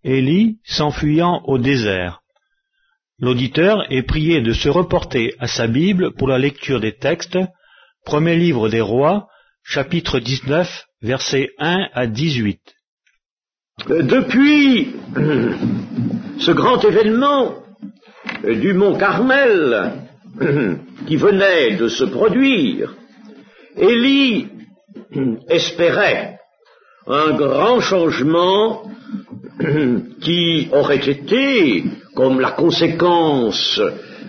Élie s'enfuyant au désert. L'auditeur est prié de se reporter à sa Bible pour la lecture des textes. Premier livre des Rois, chapitre 19, versets 1 à 18. Depuis ce grand événement du mont Carmel qui venait de se produire, Élie espérait un grand changement qui aurait été comme la conséquence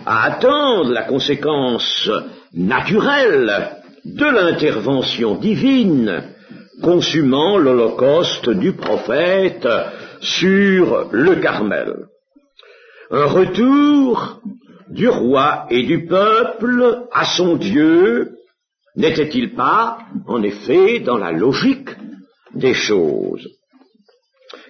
à attendre, la conséquence naturelle de l'intervention divine consumant l'holocauste du prophète sur le Carmel. Un retour du roi et du peuple à son Dieu n'était-il pas, en effet, dans la logique des choses?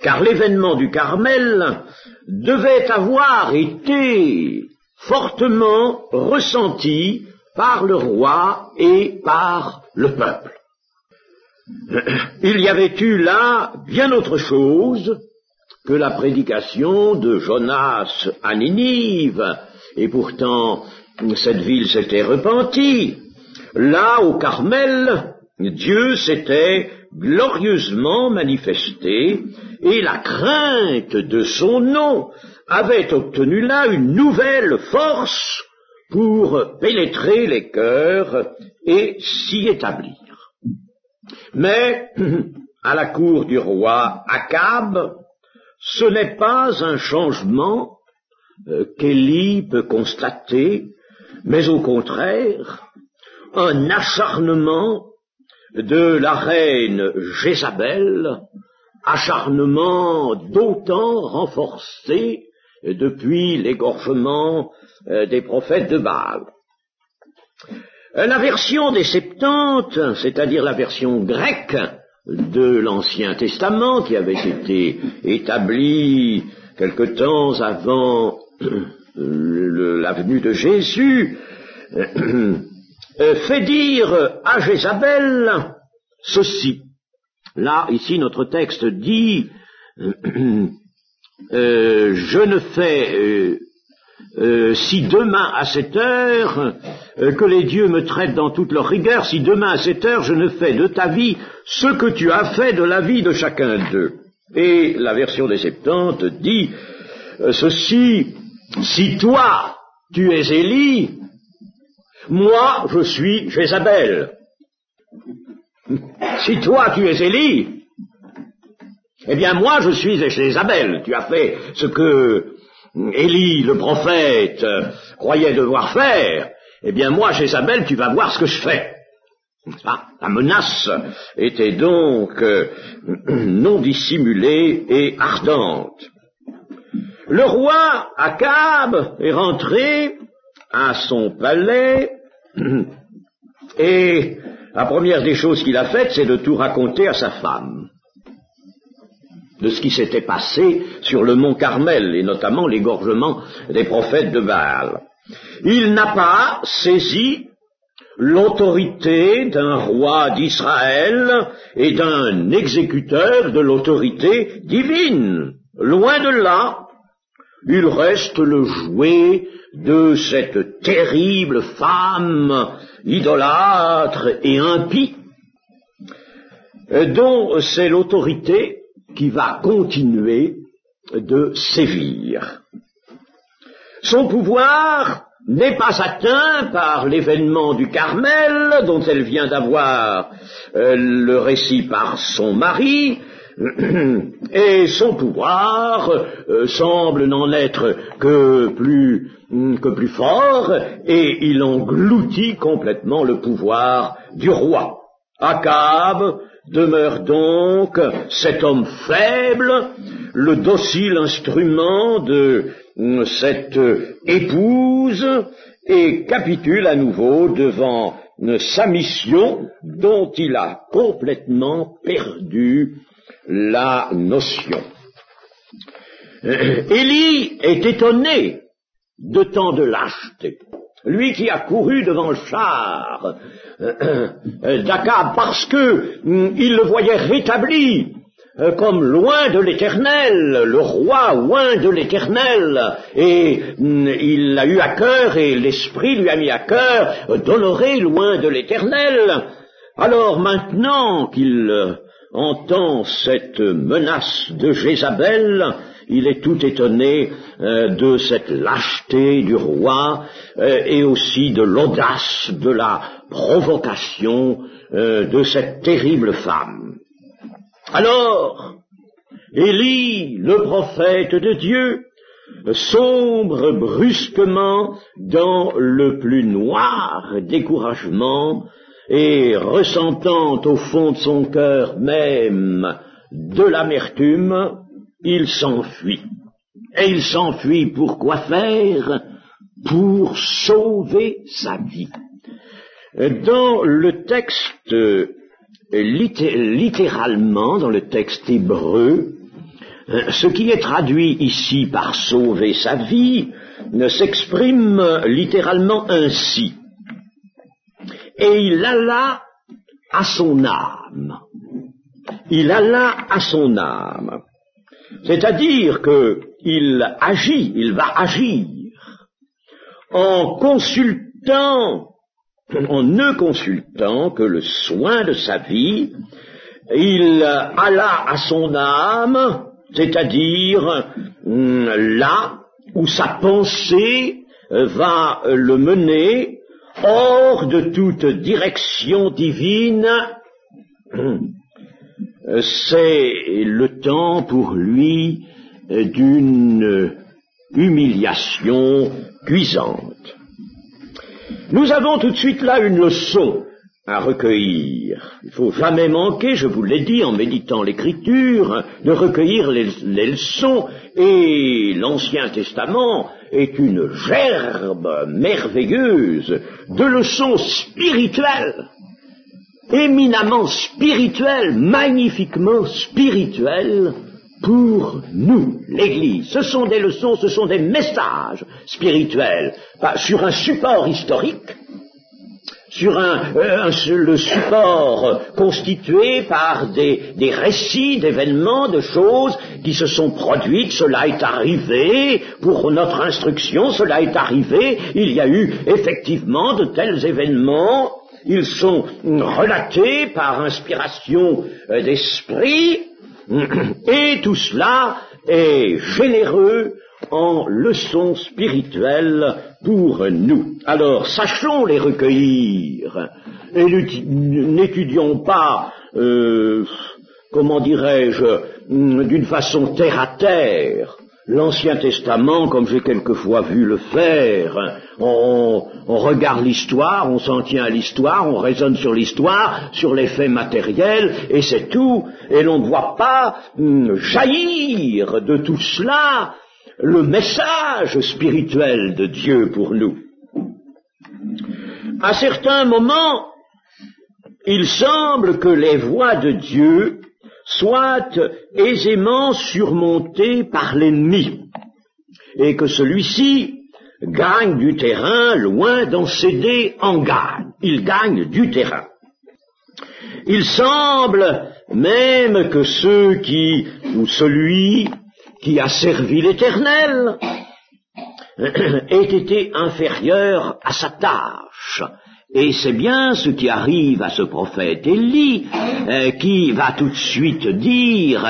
Car l'événement du Carmel devait avoir été fortement ressenti par le roi et par le peuple. Il y avait eu là bien autre chose que la prédication de Jonas à Ninive, et pourtant cette ville s'était repentie. Là, au Carmel, Dieu s'était glorieusement manifesté, et la crainte de son nom avait obtenu là une nouvelle force pour pénétrer les cœurs et s'y établir. Mais, à la cour du roi Akab, ce n'est pas un changement qu'Élie peut constater, mais au contraire, un acharnement de la reine Jézabel, acharnement d'autant renforcé depuis l'égorgement des prophètes de Baal. La version des Septante, c'est-à-dire la version grecque de l'Ancien Testament, qui avait été établie quelque temps avant la venue de Jésus, fait dire à Jézabel ceci. Là, ici, notre texte dit je ne fais si demain à cette heure que les dieux me traitent dans toute leur rigueur, si demain à cette heure je ne fais de ta vie ce que tu as fait de la vie de chacun d'eux. Et la version des Septante dit ceci, si toi tu es Élie, moi je suis Jézabel. Si toi tu es Élie, eh bien moi je suis Jézabel. Tu as fait ce que Élie, le prophète, croyait devoir faire. Eh bien moi, Jézabel, tu vas voir ce que je fais. La menace était donc non dissimulée et ardente. Le roi Akab est rentré à son palais et la première des choses qu'il a faites, c'est de tout raconter à sa femme, de ce qui s'était passé sur le mont Carmel, et notamment l'égorgement des prophètes de Baal. Il n'a pas saisi l'autorité d'un roi d'Israël et d'un exécuteur de l'autorité divine. Loin de là, il reste le jouet de cette terrible femme idolâtre et impie, dont c'est l'autorité qui va continuer de sévir. Son pouvoir n'est pas atteint par l'événement du Carmel, dont elle vient d'avoir le récit par son mari, et son pouvoir semble n'en être que plus fort, et il engloutit complètement le pouvoir du roi. Akab demeure donc cet homme faible, le docile instrument de cette épouse, et capitule à nouveau devant sa mission dont il a complètement perdu la notion. Élie est étonné de tant de lâcheté. Lui qui a couru devant le char d'Akab parce que il le voyait rétabli comme loin de l'Éternel, le roi loin de l'Éternel, et il a eu à cœur, et l'Esprit lui a mis à cœur d'honorer loin de l'Éternel. Alors maintenant qu'il entend cette menace de Jézabel, il est tout étonné de cette lâcheté du roi et aussi de l'audace, de la provocation de cette terrible femme. Alors, Élie, le prophète de Dieu, sombre brusquement dans le plus noir découragement et ressentant au fond de son cœur même de l'amertume, il s'enfuit. Et il s'enfuit pour quoi faire? Pour sauver sa vie. Dans le texte, littéralement, dans le texte hébreu, ce qui est traduit ici par sauver sa vie s'exprime littéralement ainsi. Et il alla à son âme. Il alla à son âme. C'est-à-dire qu'il agit, il va agir en ne consultant que le soin de sa vie. Il alla à son âme, c'est-à-dire là où sa pensée va le mener hors de toute direction divine. C'est le temps pour lui d'une humiliation cuisante. Nous avons tout de suite là une leçon à recueillir. Il ne faut jamais manquer, je vous l'ai dit en méditant l'Écriture, de recueillir les leçons, et l'Ancien Testament est une gerbe merveilleuse de leçons spirituelles, éminemment spirituelles, magnifiquement spirituelles pour nous, l'Église. Ce sont des leçons, ce sont des messages spirituels, sur un support historique, sur le support constitué par des récits d'événements, de choses qui se sont produites. Cela est arrivé pour notre instruction, cela est arrivé, il y a eu effectivement de tels événements, ils sont relatés par inspiration d'esprit, et tout cela est généreux en leçons spirituelles pour nous. Alors, sachons les recueillir, et n'étudions pas, comment dirais-je, d'une façon terre à terre, l'Ancien Testament, comme j'ai quelquefois vu le faire. On regarde l'histoire, on s'en tient à l'histoire, on raisonne sur l'histoire, sur les faits matériels, et c'est tout, et l'on ne voit pas jaillir de tout cela le message spirituel de Dieu pour nous. À certains moments, il semble que les voies de Dieu soient aisément surmontées par l'ennemi, et que celui-ci gagne du terrain loin d'en céder en gagne. Il gagne du terrain. Il semble même que celui qui a servi l'Éternel ait été inférieur à sa tâche. Et c'est bien ce qui arrive à ce prophète Élie, qui va tout de suite dire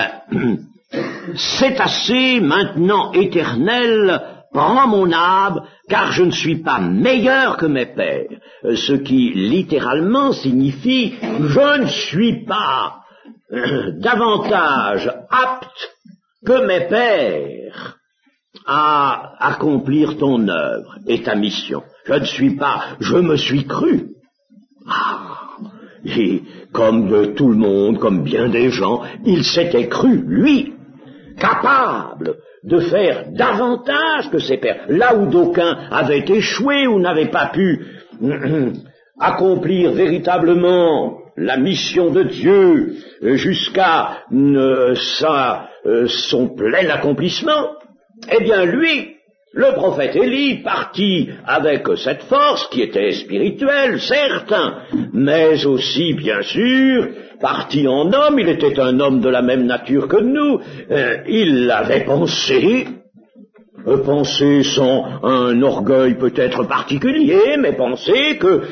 « C'est assez maintenant, Éternel, prends mon âme, car je ne suis pas meilleur que mes pères. » Ce qui littéralement signifie « Je ne suis pas davantage apte que mes pères à accomplir ton œuvre et ta mission. Je me suis cru. » Et comme de tout le monde, comme bien des gens, il s'était cru, lui, capable de faire davantage que ses pères. Là où d'aucuns avaient échoué ou n'avaient pas pu accomplir véritablement la mission de Dieu jusqu'à son plein accomplissement, eh bien lui, le prophète Élie, partit avec cette force qui était spirituelle, certes, mais aussi, bien sûr, parti en homme, il était un homme de la même nature que nous, il avait pensé sans un orgueil peut-être particulier, mais penser que,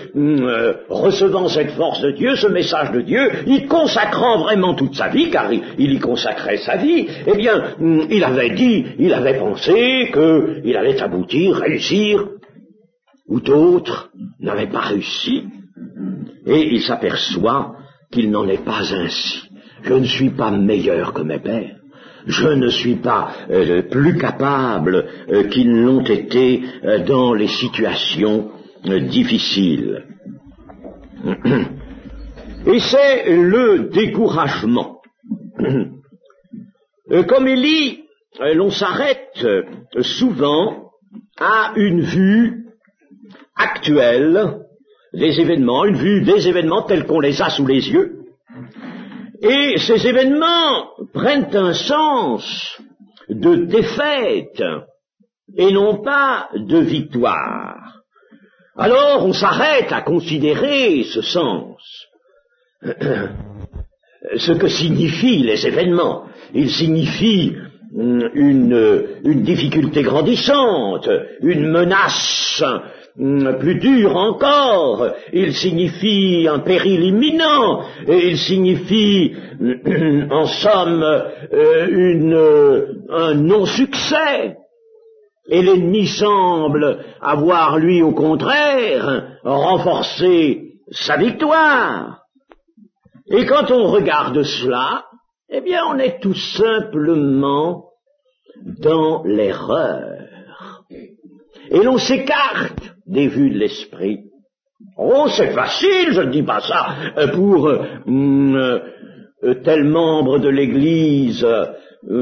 recevant cette force de Dieu, ce message de Dieu, y consacrant vraiment toute sa vie, car il y consacrait sa vie, eh bien, il avait pensé qu'il allait aboutir, réussir, où d'autres n'avaient pas réussi. Et il s'aperçoit qu'il n'en est pas ainsi. Je ne suis pas meilleur que mes pères. Je ne suis pas plus capable qu'ils l'ont été dans les situations difficiles. Et c'est le découragement. Comme Élie, l'on s'arrête souvent à une vue actuelle des événements, une vue des événements tels qu'on les a sous les yeux. Et ces événements prennent un sens de défaite et non pas de victoire. Alors on s'arrête à considérer ce sens, ce que signifient les événements. Ils signifient une difficulté grandissante, une menace plus dur encore, il signifie un péril imminent, et il signifie en somme un non-succès. Et l'ennemi semble avoir, lui, au contraire, renforcé sa victoire. Et quand on regarde cela, eh bien on est tout simplement dans l'erreur. Et l'on s'écarte des vues de l'esprit. Oh, c'est facile, je ne dis pas ça pour tel membre de l'Église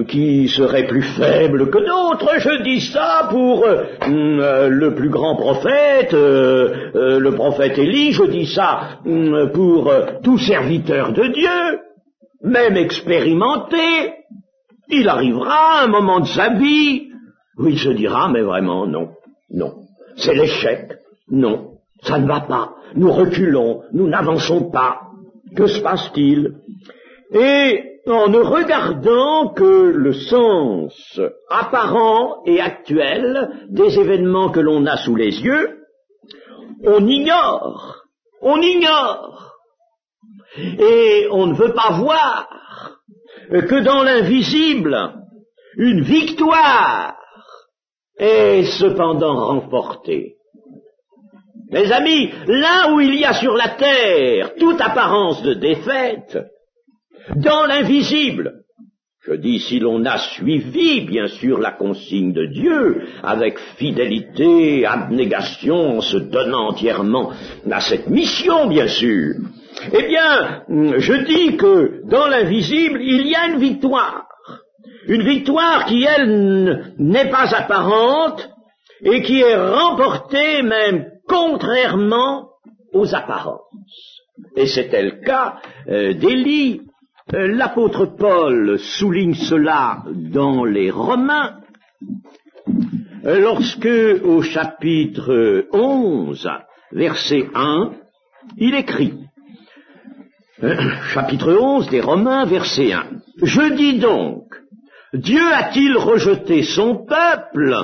qui serait plus faible que d'autres, je dis ça pour le plus grand prophète, le prophète Élie, je dis ça pour tout serviteur de Dieu, même expérimenté. Il arrivera un moment de sa vie où il se dira, mais vraiment, non. C'est l'échec. Non, ça ne va pas. Nous reculons, nous n'avançons pas. Que se passe-t-il? Et en ne regardant que le sens apparent et actuel des événements que l'on a sous les yeux, on ignore. Et on ne veut pas voir que dans l'invisible, une victoire est cependant remporté. Mes amis, là où il y a sur la terre toute apparence de défaite, dans l'invisible, je dis si l'on a suivi bien sûr la consigne de Dieu, avec fidélité, abnégation, en se donnant entièrement à cette mission bien sûr, eh bien, je dis que dans l'invisible, il y a une victoire. Une victoire qui, elle, n'est pas apparente et qui est remportée même contrairement aux apparences. Et c'était le cas d'Élie. L'apôtre Paul souligne cela dans les Romains, lorsque, au chapitre 11, verset 1, il écrit, chapitre 11 des Romains, verset 1, « Je dis donc, Dieu a-t-il rejeté son peuple ?»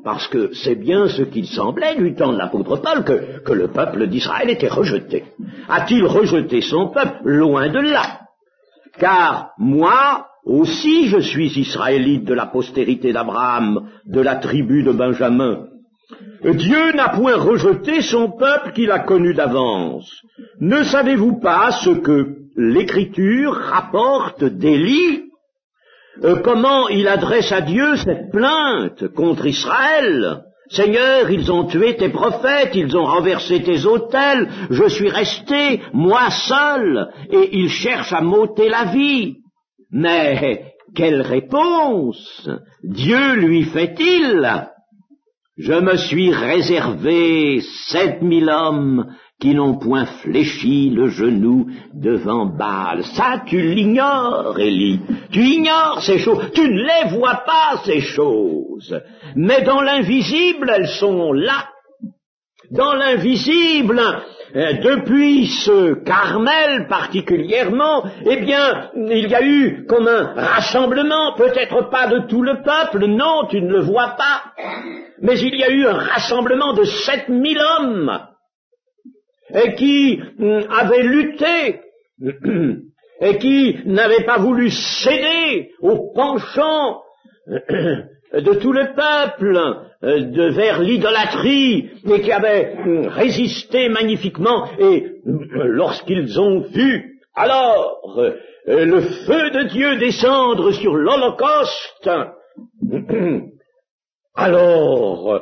Parce que c'est bien ce qu'il semblait du temps de l'apôtre Paul, que le peuple d'Israël était rejeté. A-t-il rejeté son peuple? Loin de là. Car moi aussi je suis israélite de la postérité d'Abraham, de la tribu de Benjamin. Dieu n'a point rejeté son peuple qu'il a connu d'avance. Ne savez-vous pas ce que l'Écriture rapporte d'Élie? Comment il adresse à Dieu cette plainte contre Israël? Seigneur, ils ont tué tes prophètes, ils ont renversé tes autels, je suis resté, moi seul, et ils cherchent à m'ôter la vie. Mais quelle réponse Dieu lui fait-il? Je me suis réservé 7000 hommes qui n'ont point fléchi le genou devant Baal. Ça, tu l'ignores, Élie. Tu ignores ces choses. Tu ne les vois pas, ces choses. Mais dans l'invisible, elles sont là. Dans l'invisible, depuis ce Carmel particulièrement, eh bien, il y a eu comme un rassemblement, peut-être pas de tout le peuple, non, tu ne le vois pas, mais il y a eu un rassemblement de 7000 hommes qui avaient lutté et qui n'avaient pas voulu céder au penchant de tout le peuple vers l'idolâtrie et qui avaient résisté magnifiquement. Et lorsqu'ils ont vu alors le feu de Dieu descendre sur l'Holocauste, alors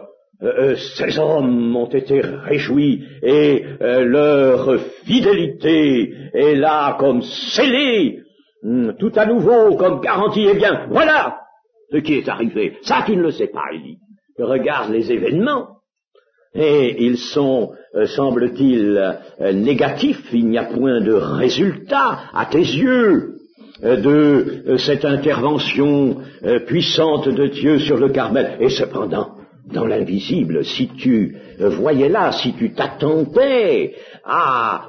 ces hommes ont été réjouis et leur fidélité est là comme scellée, tout à nouveau comme garantie. Eh bien, voilà ce qui est arrivé. Ça, tu ne le sais pas, Élie. Regarde les événements. Et ils sont, semble-t-il, négatifs. Il n'y a point de résultat à tes yeux de cette intervention puissante de Dieu sur le Carmel. Et cependant, dans l'invisible, si tu voyais là, si tu t'attendais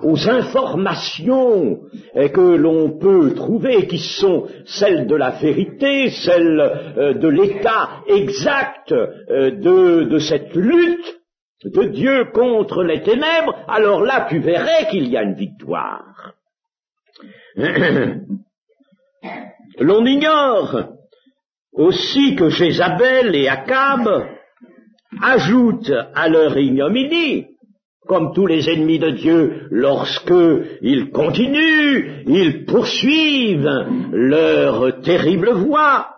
aux informations que l'on peut trouver, qui sont celles de la vérité, celles de l'état exact de cette lutte de Dieu contre les ténèbres, alors là tu verrais qu'il y a une victoire. L'on ignore aussi que Jézabel et Akab ajoutent à leur ignominie, comme tous les ennemis de Dieu, lorsque ils continuent, ils poursuivent leur terrible voie.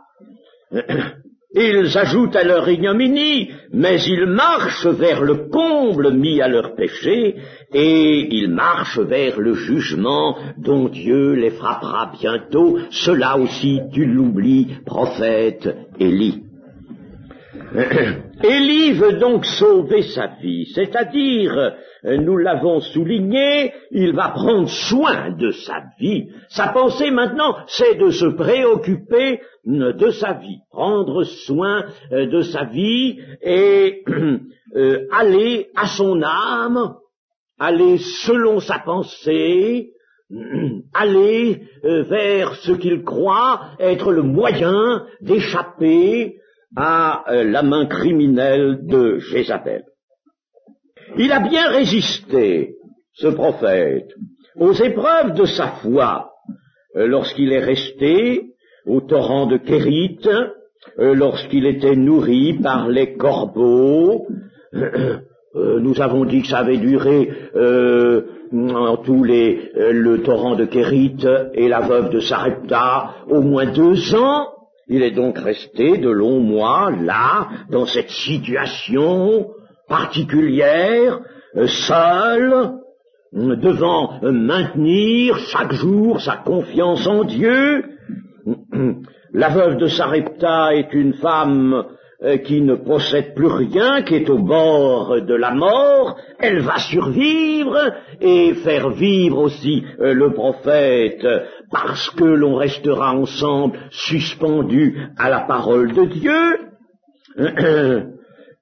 Ils ajoutent à leur ignominie, mais ils marchent vers le comble mis à leur péché, et ils marchent vers le jugement dont Dieu les frappera bientôt. Cela aussi, tu l'oublies, prophète Élie. Élie veut donc sauver sa vie, c'est-à-dire, nous l'avons souligné, il va prendre soin de sa vie. Sa pensée maintenant, c'est de se préoccuper de sa vie, prendre soin de sa vie et aller à son âme, aller selon sa pensée, aller vers ce qu'il croit être le moyen d'échapper à la main criminelle de Jézabel. Il a bien résisté, ce prophète, aux épreuves de sa foi, lorsqu'il est resté au torrent de Kérit, lorsqu'il était nourri par les corbeaux. Nous avons dit que ça avait duré en tous le torrent de Kérit et la veuve de Sarepta au moins 2 ans. Il est donc resté de longs mois là, dans cette situation particulière, seul, devant maintenir chaque jour sa confiance en Dieu. La veuve de Sarepta est une femme qui ne possède plus rien, qui est au bord de la mort. Elle va survivre et faire vivre aussi le prophète, parce que l'on restera ensemble suspendu à la parole de Dieu.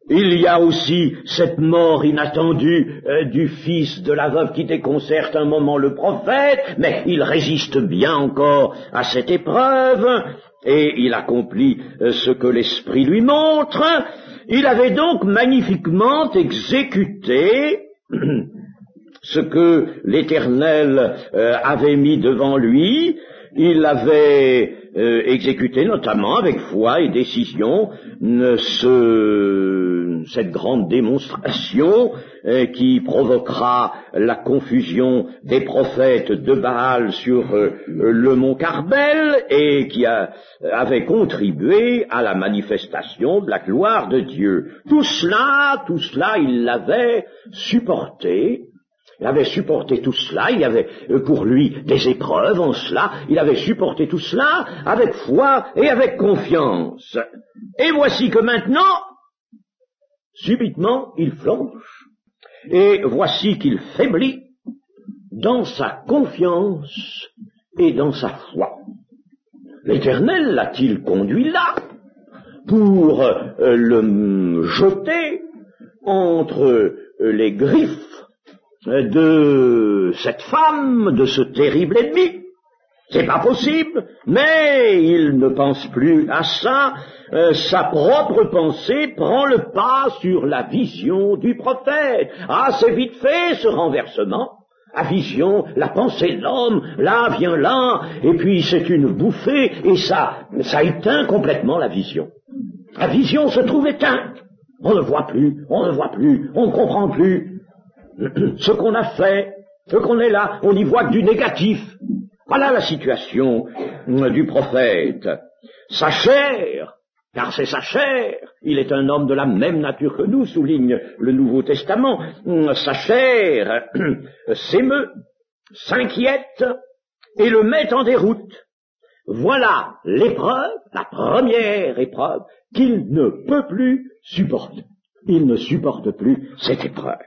Il y a aussi cette mort inattendue du fils de la veuve qui déconcerte un moment le prophète, mais il résiste bien encore à cette épreuve, et il accomplit ce que l'Esprit lui montre. Il avait donc magnifiquement exécuté ce que l'Éternel avait mis devant lui. Il avait exécuté notamment avec foi et décision cette grande démonstration qui provoquera la confusion des prophètes de Baal sur le mont Carmel et qui avait contribué à la manifestation de la gloire de Dieu. Tout cela, il l'avait supporté. Il avait supporté tout cela, il y avait pour lui des épreuves en cela, il avait supporté tout cela avec foi et avec confiance. Et voici que maintenant, subitement, il flanche. Et voici qu'il faiblit dans sa confiance et dans sa foi. L'Éternel l'a-t-il conduit là pour le jeter entre les griffes de cette femme, de ce terrible ennemi. C'est pas possible, mais il ne pense plus à ça. Sa propre pensée prend le pas sur la vision du prophète. Ah, c'est vite fait ce renversement. La vision, la pensée de l'homme, là vient là, et puis c'est une bouffée, et ça éteint complètement la vision. La vision se trouve éteinte. On ne voit plus, on ne comprend plus ce qu'on a fait, ce qu'on est là, on n'y voit que du négatif. Voilà la situation du prophète. Sa chair, car c'est sa chair, il est un homme de la même nature que nous, souligne le Nouveau Testament, sa chair s'émeut, s'inquiète et le met en déroute. Voilà l'épreuve, la première épreuve, qu'il ne peut plus supporter. Il ne supporte plus cette épreuve.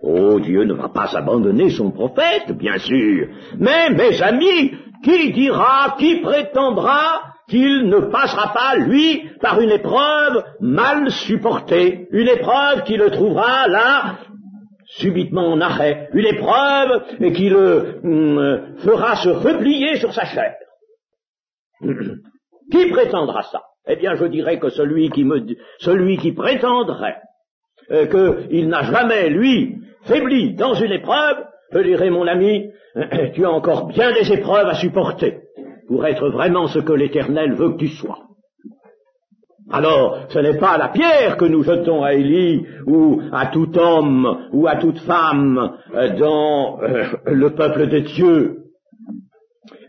Oh, Dieu ne va pas abandonner son prophète, bien sûr. Mais, mes amis, qui dira, qui prétendra qu'il ne passera pas, lui, par une épreuve mal supportée, une épreuve qui le trouvera là, subitement en arrêt, une épreuve qui le fera se replier sur sa chair. Qui prétendra ça? Eh bien, je dirais que celui qui prétendrait qu'il n'a jamais, lui, faibli dans une épreuve, je dirais, mon ami, tu as encore bien des épreuves à supporter pour être vraiment ce que l'Éternel veut que tu sois. Alors, ce n'est pas la pierre que nous jetons à Élie ou à tout homme ou à toute femme dans le peuple de Dieu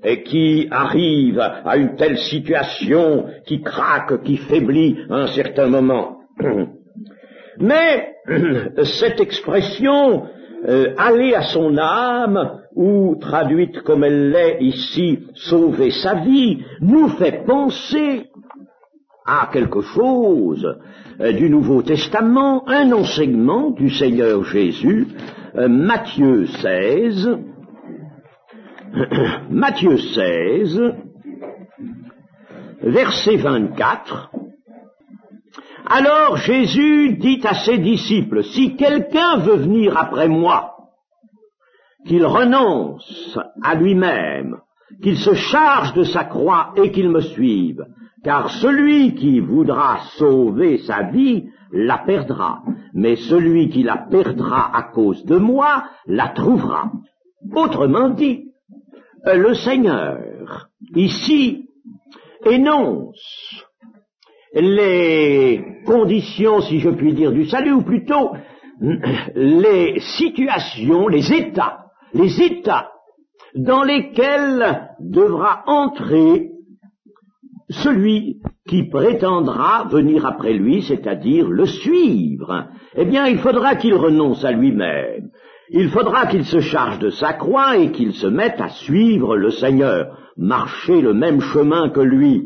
et qui arrive à une telle situation, qui craque, qui faiblit à un certain moment. Mais cette expression aller à son âme, ou traduite comme elle l'est ici, sauver sa vie, nous fait penser à quelque chose du Nouveau Testament, un enseignement du Seigneur Jésus, Matthieu 16, verset 24. Alors Jésus dit à ses disciples, si quelqu'un veut venir après moi, qu'il renonce à lui-même, qu'il se charge de sa croix et qu'il me suive, car celui qui voudra sauver sa vie la perdra, mais celui qui la perdra à cause de moi la trouvera. Autrement dit, le Seigneur, ici, énonce les conditions, si je puis dire, du salut, ou plutôt les situations, les états dans lesquels devra entrer celui qui prétendra venir après lui, c'est-à-dire le suivre. Eh bien, il faudra qu'il renonce à lui-même. Il faudra qu'il se charge de sa croix et qu'il se mette à suivre le Seigneur, marcher le même chemin que lui.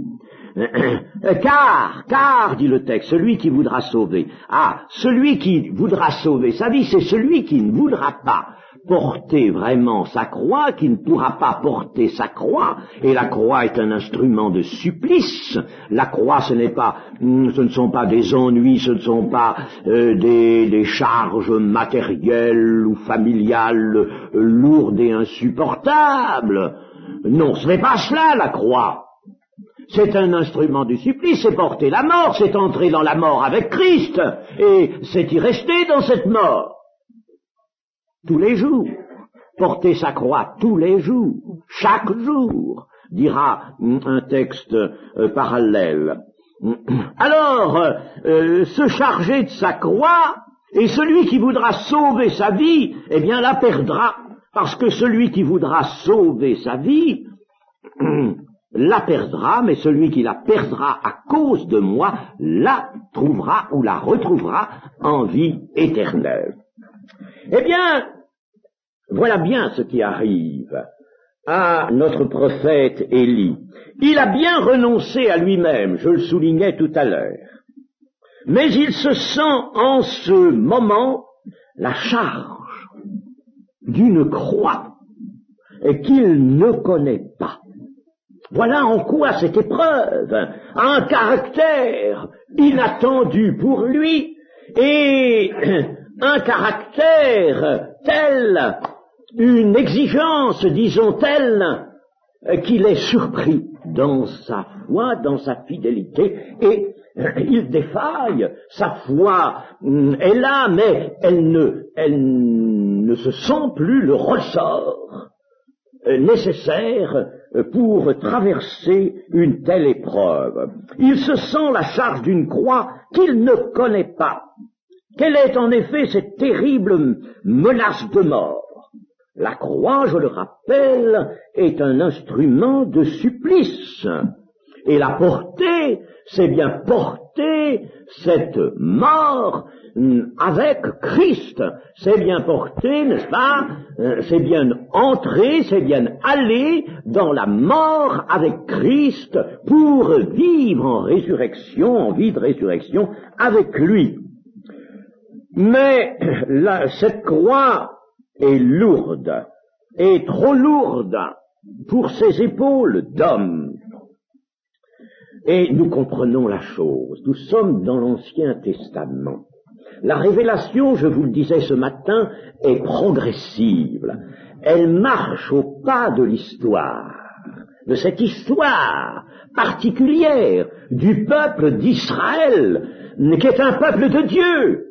Car, dit le texte, celui qui voudra sauver. Ah, celui qui voudra sauver sa vie, c'est celui qui ne voudra pas porter vraiment sa croix, qui ne pourra pas porter sa croix, et la croix est un instrument de supplice. La croix, ce ne sont pas des ennuis, ce ne sont pas des charges matérielles ou familiales lourdes et insupportables. Non, ce n'est pas cela, la croix. C'est un instrument du supplice, c'est porter la mort, c'est entrer dans la mort avec Christ, et c'est y rester dans cette mort. Tous les jours, porter sa croix tous les jours, chaque jour, dira un texte parallèle. Alors, se charger de sa croix, et celui qui voudra sauver sa vie, eh bien la perdra, parce que celui qui voudra sauver sa vie, la perdra, mais celui qui la perdra à cause de moi, la trouvera ou la retrouvera en vie éternelle. Eh bien, voilà bien ce qui arrive à notre prophète Élie. Il a bien renoncé à lui-même, je le soulignais tout à l'heure, mais il se sent en ce moment la charge d'une croix qu'il ne connaît pas. Voilà en quoi cette épreuve a un caractère inattendu pour lui et un caractère telle une exigence, disons telle, qu'il est surpris dans sa foi, dans sa fidélité, et il défaille. Sa foi est là, mais elle ne se sent plus le ressort nécessaire pour traverser une telle épreuve. Il se sent la charge d'une croix qu'il ne connaît pas. Quelle est en effet cette terrible menace de mort? La croix, je le rappelle, est un instrument de supplice. Et la porter, c'est bien porter cette mort avec Christ. C'est bien porter, n'est-ce pas? C'est bien entrer, c'est bien aller dans la mort avec Christ pour vivre en résurrection, en vie de résurrection avec lui. Mais cette croix est lourde, est trop lourde pour ses épaules d'homme. Et nous comprenons la chose. Nous sommes dans l'Ancien Testament. La révélation, je vous le disais ce matin, est progressive. Elle marche au pas de l'histoire, de cette histoire particulière du peuple d'Israël, qui est un peuple de Dieu.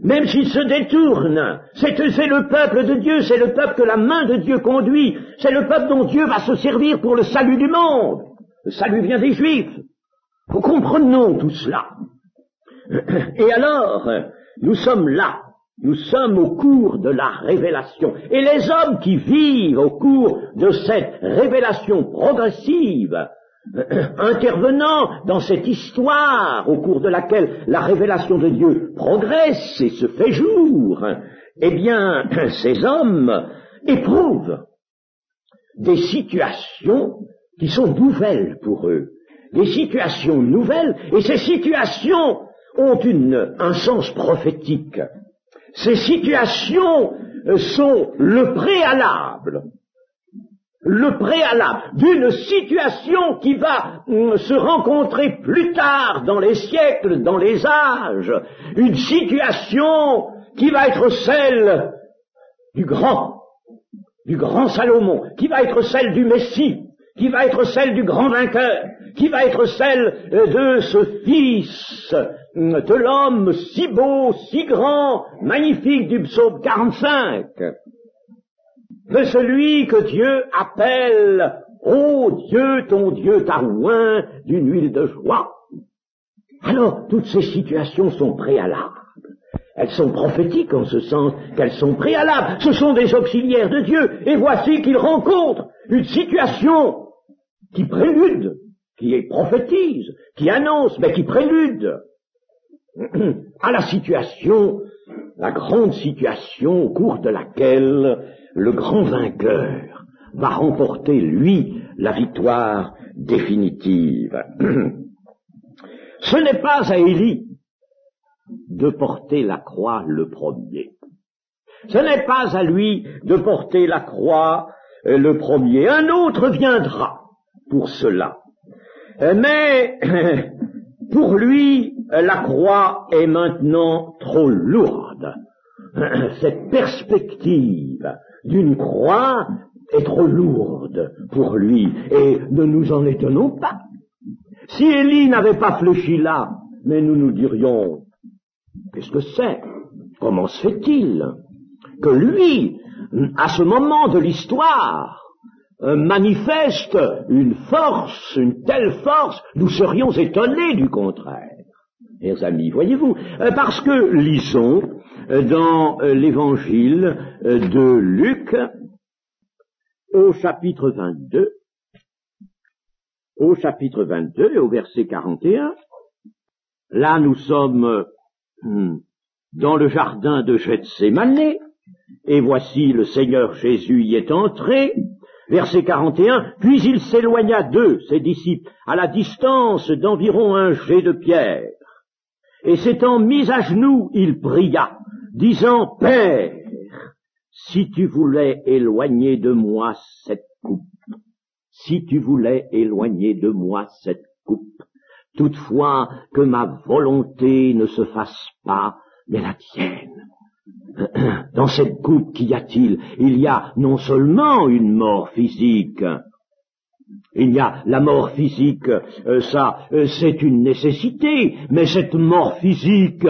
Même s'il se détourne, c'est le peuple de Dieu, c'est le peuple que la main de Dieu conduit, c'est le peuple dont Dieu va se servir pour le salut du monde. Le salut vient des Juifs. Nous comprenons tout cela. Et alors, nous sommes là, nous sommes au cours de la révélation. Et les hommes qui vivent au cours de cette révélation progressive, intervenant dans cette histoire au cours de laquelle la révélation de Dieu progresse et se fait jour, eh bien, ces hommes éprouvent des situations qui sont nouvelles pour eux, des situations nouvelles, et ces situations ont un sens prophétique. Ces situations sont le préalable d'une situation qui va se rencontrer plus tard dans les siècles, dans les âges, une situation qui va être celle du grand Salomon, qui va être celle du Messie, qui va être celle du grand vainqueur, qui va être celle de ce fils de l'homme si beau, si grand, magnifique du psaume 45, de celui que Dieu appelle « Ô Dieu, ton Dieu t'a oint d'une huile de joie ». Alors, toutes ces situations sont préalables. Elles sont prophétiques en ce sens qu'elles sont préalables. Ce sont des auxiliaires de Dieu. Et voici qu'ils rencontrent une situation qui prélude, qui est prophétise, qui annonce, mais qui prélude à la situation, la grande situation au cours de laquelle le grand vainqueur va remporter, lui, la victoire définitive. Ce n'est pas à Élie de porter la croix le premier. Ce n'est pas à lui de porter la croix le premier. Un autre viendra pour cela. Mais pour lui, la croix est maintenant trop lourde. Cette perspective d'une croix est trop lourde pour lui, et ne nous en étonnons pas. Si Élie n'avait pas fléchi là, mais nous dirions, qu'est-ce que c'est? Comment se fait-il que lui, à ce moment de l'histoire, manifeste une force, une telle force, nous serions étonnés du contraire. Chers amis, voyez-vous, parce que lisons dans l'évangile de Luc, au chapitre 22, et au verset 41, là nous sommes dans le jardin de Gethsémane, et voici le Seigneur Jésus y est entré. Verset 41, puis il s'éloigna d'eux, ses disciples, à la distance d'environ un jet de pierre. Et s'étant mis à genoux, il pria, disant, Père, si tu voulais éloigner de moi cette coupe, si tu voulais éloigner de moi cette coupe, toutefois que ma volonté ne se fasse pas, mais la tienne. Dans cette coupe, qu'y a-t-il? Il y a non seulement une mort physique, il y a la mort physique, c'est une nécessité, mais cette mort physique,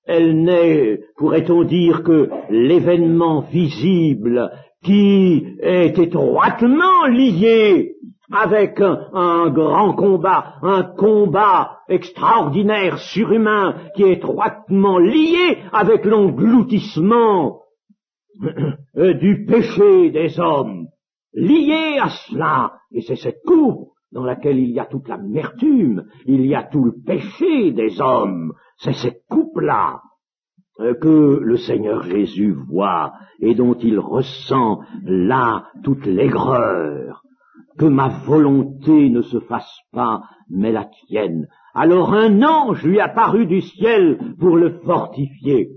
elle n'est, pourrait-on dire, que l'événement visible qui est étroitement lié avec un grand combat, un combat extraordinaire, surhumain, qui est étroitement lié avec l'engloutissement du péché des hommes, lié à cela, et c'est cette coupe dans laquelle il y a toute l'amertume, il y a tout le péché des hommes, c'est cette coupe-là que le Seigneur Jésus voit et dont il ressent là toute l'aigreur. Que ma volonté ne se fasse pas, mais la tienne. Alors un ange lui apparut du ciel pour le fortifier,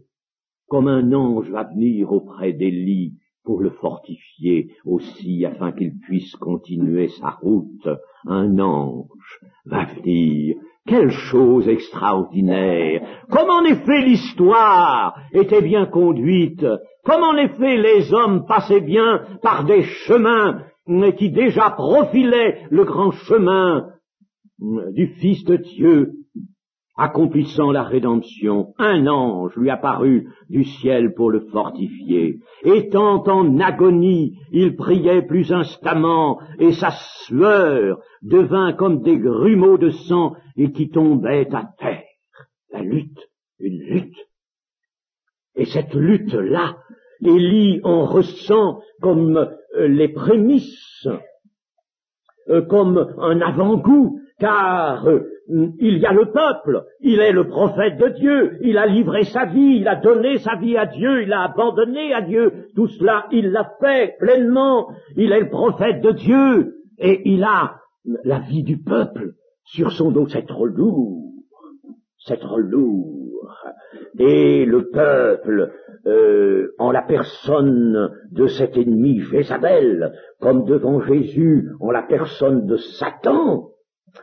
comme un ange va venir auprès d'Élie pour le fortifier aussi, afin qu'il puisse continuer sa route. Un ange va venir. Quelle chose extraordinaire! Comme en effet l'histoire était bien conduite, comme en effet les hommes passaient bien par des chemins qui déjà profilaient le grand chemin du Fils de Dieu, accomplissant la rédemption. Un ange lui apparut du ciel pour le fortifier. Étant en agonie, il priait plus instamment, et sa sueur devint comme des grumeaux de sang et qui tombaient à terre. La lutte, une lutte. Et cette lutte-là, Élie en ressent comme les prémices, comme un avant-goût, car il y a le peuple, il est le prophète de Dieu, il a livré sa vie, il a donné sa vie à Dieu, il a abandonné à Dieu, tout cela il l'a fait pleinement, il est le prophète de Dieu, et il a la vie du peuple sur son dos. C'est trop lourd, c'est trop lourd. Et le peuple, en la personne de cet ennemi Jézabel, comme devant Jésus, en la personne de Satan,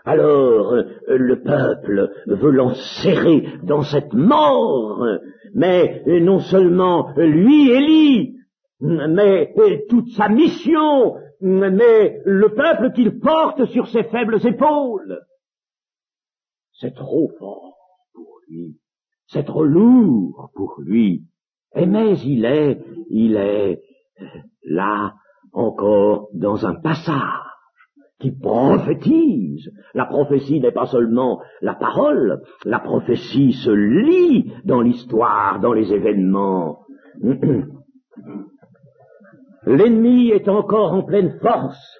alors le peuple veut l'enserrer dans cette mort, mais non seulement lui, Élie, mais toute sa mission, mais le peuple qu'il porte sur ses faibles épaules. C'est trop fort pour lui, c'est trop lourd pour lui, mais il est là encore dans un passage qui prophétise. La prophétie n'est pas seulement la parole, la prophétie se lit dans l'histoire, dans les événements. L'ennemi est encore en pleine force.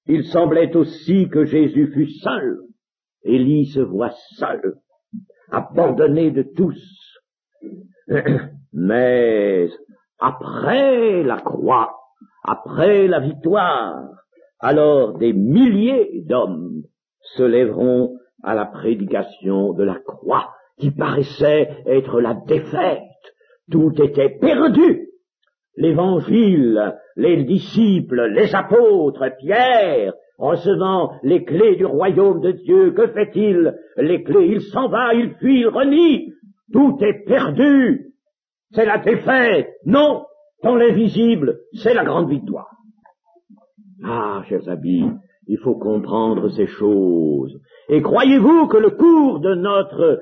Il semblait aussi que Jésus fût seul. Élie se voit seul, abandonné de tous. Mais après la croix, après la victoire, alors des milliers d'hommes se lèveront à la prédication de la croix, qui paraissait être la défaite. Tout était perdu. L'évangile, les disciples, les apôtres, Pierre, recevant les clés du royaume de Dieu, que fait-il? Les clés, il s'en va, il fuit, il renie. Tout est perdu. C'est la défaite. Non, dans l'invisible, c'est la grande victoire. Ah, chers amis, il faut comprendre ces choses. Et croyez-vous que le cours de notre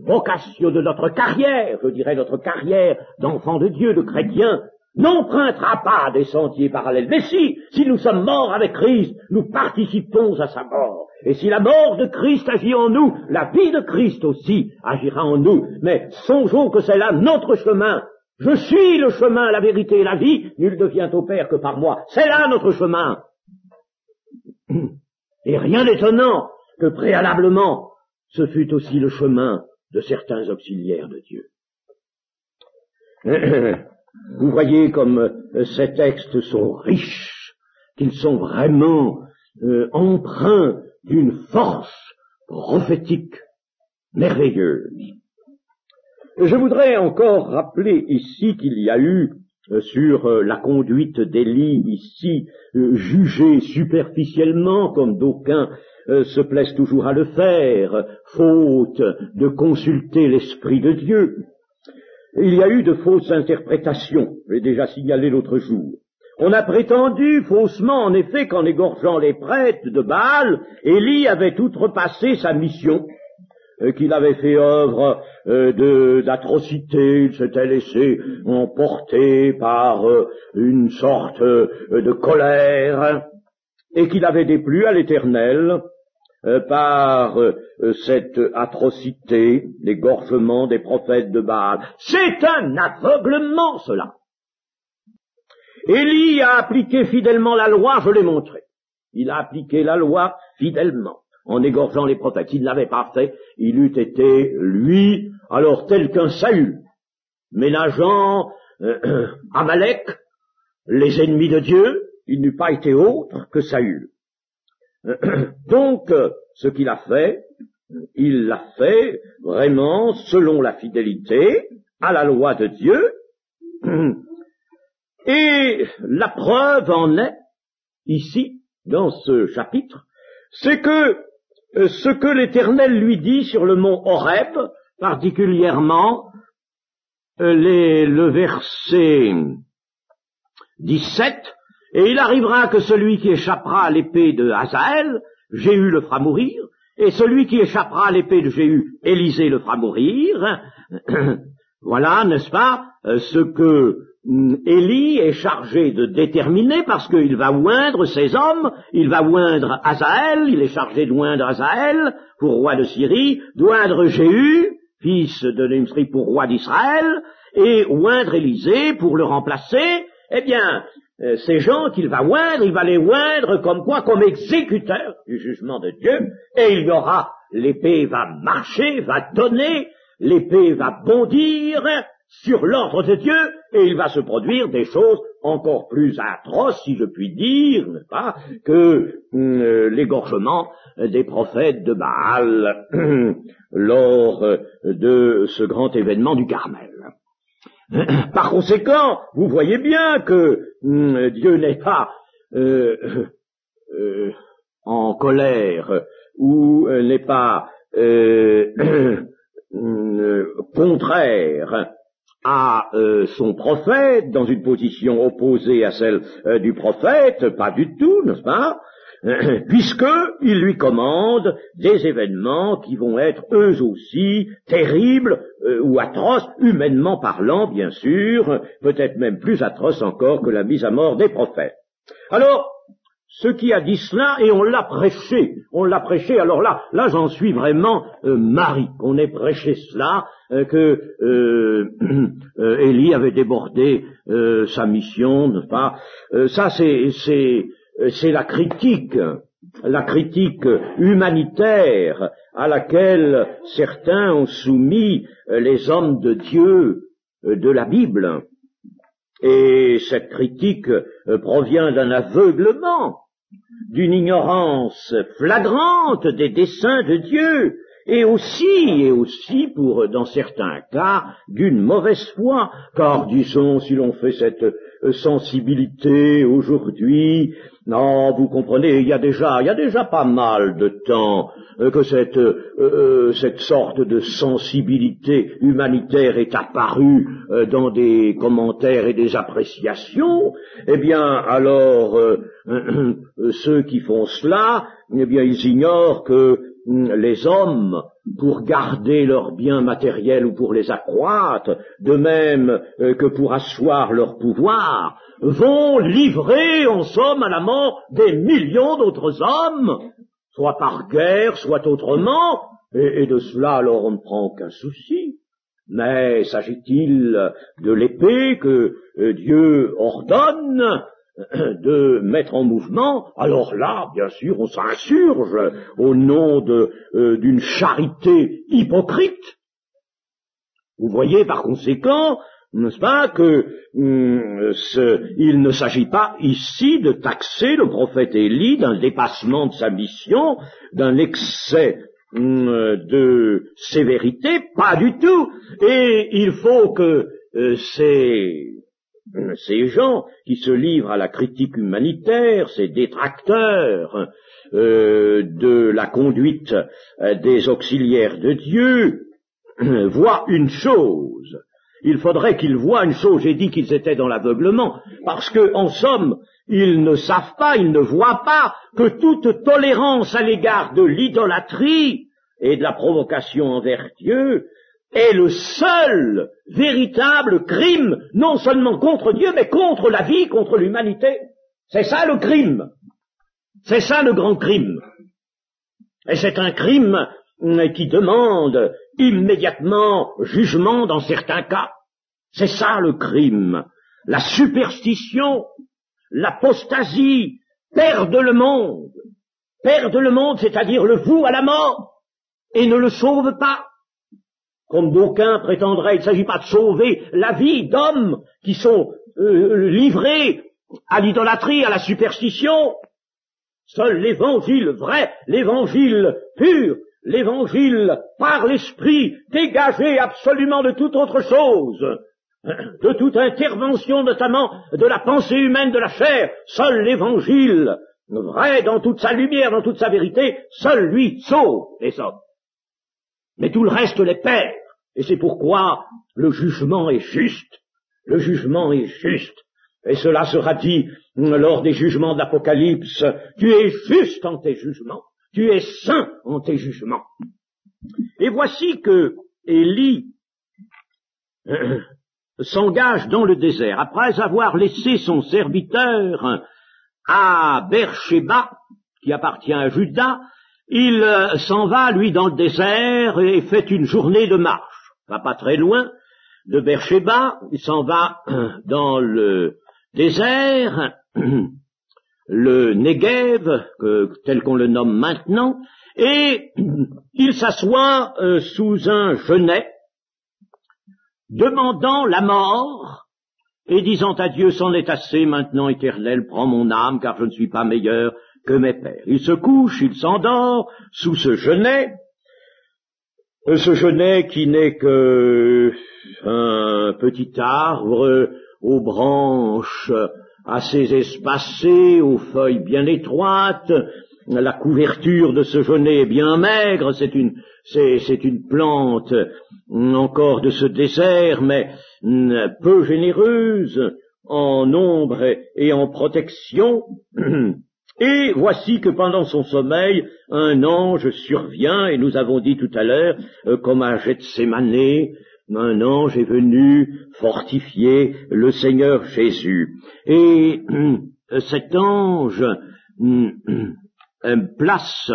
vocation, de notre carrière, je dirais notre carrière d'enfant de Dieu, de chrétien, n'empruntera pas des sentiers parallèles? Mais si nous sommes morts avec Christ, nous participons à sa mort. Et si la mort de Christ agit en nous, la vie de Christ aussi agira en nous. Mais songeons que c'est là notre chemin. Je suis le chemin, la vérité et la vie, nul ne vient au Père que par moi. C'est là notre chemin. Et rien d'étonnant que préalablement, ce fut aussi le chemin de certains auxiliaires de Dieu. Vous voyez comme ces textes sont riches, qu'ils sont vraiment empreints d'une force prophétique merveilleuse. Je voudrais encore rappeler ici qu'il y a eu sur la conduite d'Élie ici, jugée superficiellement, comme d'aucuns se plaisent toujours à le faire, faute de consulter l'Esprit de Dieu. il y a eu de fausses interprétations, je l'ai déjà signalé l'autre jour. On a prétendu faussement, en effet, qu'en égorgeant les prêtres de Baal, Élie avait outrepassé sa mission, qu'il avait fait œuvre d'atrocité, il s'était laissé emporter par une sorte de colère, et qu'il avait déplu à l'Éternel par cette atrocité, l'égorgement des prophètes de Baal. C'est un aveuglement, cela. Élie a appliqué fidèlement la loi, je l'ai montré. Il a appliqué la loi fidèlement, en égorgeant les prophètes. S'il ne l'avait pas fait, il eût été, lui, alors tel qu'un Saül, ménageant Amalek, les ennemis de Dieu, il n'eût pas été autre que Saül. Donc, ce qu'il a fait, il l'a fait vraiment selon la fidélité à la loi de Dieu. Et la preuve en est, ici, dans ce chapitre, c'est que ce que l'Éternel lui dit sur le mont Horeb, particulièrement le verset 17, et il arrivera que celui qui échappera à l'épée de Hazaël, Jéhu le fera mourir, et celui qui échappera à l'épée de Jéhu, Élisée le fera mourir. Voilà, n'est-ce pas, ce que Élie est chargé de déterminer, parce qu'il va oindre ses hommes, il va oindre Hazaël, il est chargé de oindre Hazaël pour roi de Syrie, d'oindre Jéhu, fils de Nimsri, pour roi d'Israël, et oindre Élisée pour le remplacer. Eh bien, ces gens qu'il va oindre, il va les oindre comme quoi? Comme exécuteurs du jugement de Dieu, et il y aura, l'épée va marcher, va donner, l'épée va bondir sur l'ordre de Dieu, et il va se produire des choses encore plus atroces, si je puis dire, n'est-ce pas, que l'égorgement des prophètes de Baal lors de ce grand événement du Carmel. Par conséquent, vous voyez bien que Dieu n'est pas en colère ou n'est pas contraire à son prophète, dans une position opposée à celle du prophète, pas du tout, n'est-ce pas, puisqu'il lui commande des événements qui vont être eux aussi terribles ou atroces, humainement parlant, bien sûr, peut-être même plus atroces encore que la mise à mort des prophètes. Alors, ce qui a dit cela, et on l'a prêché, alors là j'en suis vraiment mari, qu'on ait prêché cela, que Élie avait débordé sa mission, n'est-ce pas, ça c'est la critique humanitaire à laquelle certains ont soumis les hommes de Dieu de la Bible. Et cette critique provient d'un aveuglement, d'une ignorance flagrante des desseins de Dieu, et aussi pour, dans certains cas, d'une mauvaise foi, car disons, si l'on fait cette sensibilité aujourd'hui, non, vous comprenez, il y a déjà pas mal de temps que cette sorte de sensibilité humanitaire est apparue dans des commentaires et des appréciations. Eh bien, alors, ceux qui font cela, eh bien, ils ignorent que les hommes, pour garder leurs biens matériels ou pour les accroître, de même que pour asseoir leur pouvoir, vont livrer, en somme, à la mort des millions d'autres hommes, soit par guerre, soit autrement, et de cela alors on ne prend aucun souci. Mais s'agit-il de l'épée que Dieu ordonne de mettre en mouvement, alors là, bien sûr, on s'insurge au nom d'une charité hypocrite. Vous voyez par conséquent, n'est-ce pas, que il ne s'agit pas ici de taxer le prophète Élie d'un dépassement de sa mission, d'un excès de sévérité, pas du tout. Et il faut que ces gens qui se livrent à la critique humanitaire, ces détracteurs de la conduite des auxiliaires de Dieu, voient une chose, il faudrait qu'ils voient une chose. J'ai dit qu'ils étaient dans l'aveuglement, parce que, en somme, ils ne savent pas, ils ne voient pas que toute tolérance à l'égard de l'idolâtrie et de la provocation envers Dieu est le seul véritable crime, non seulement contre Dieu, mais contre la vie, contre l'humanité. C'est ça le crime. C'est ça le grand crime. Et c'est un crime qui demande immédiatement jugement dans certains cas. C'est ça le crime. La superstition, l'apostasie, perdent le monde. Perdent le monde, c'est-à-dire le vouent à la mort, et ne le sauvent pas. Comme d'aucuns prétendraient, il ne s'agit pas de sauver la vie d'hommes qui sont livrés à l'idolâtrie, à la superstition. Seul l'évangile vrai, l'évangile pur, l'évangile par l'esprit, dégagé absolument de toute autre chose, de toute intervention notamment de la pensée humaine de la chair, seul l'évangile vrai dans toute sa lumière, dans toute sa vérité, seul lui sauve les hommes. Mais tout le reste les perd. Et c'est pourquoi le jugement est juste. Le jugement est juste. Et cela sera dit lors des jugements de l'Apocalypse. Tu es juste en tes jugements. Tu es saint en tes jugements. Et voici que Élie s'engage dans le désert. Après avoir laissé son serviteur à Beersheba, qui appartient à Juda, il s'en va, lui, dans le désert et fait une journée de marche. Va pas très loin de Beersheba, il s'en va dans le désert, le Negev, tel qu'on le nomme maintenant, et il s'assoit sous un genêt, demandant la mort, et disant à Dieu, c'en est assez maintenant, Éternel, prends mon âme, car je ne suis pas meilleur que mes pères. Il se couche, il s'endort sous ce genêt qui n'est que un petit arbre aux branches assez espacées, aux feuilles bien étroites. La couverture de ce genêt est bien maigre, c'est une plante encore de ce désert, mais peu généreuse en nombre et en protection. Et voici que pendant son sommeil, un ange survient, et nous avons dit tout à l'heure, comme à Gethsémanée, un ange est venu fortifier le Seigneur Jésus. Et cet ange place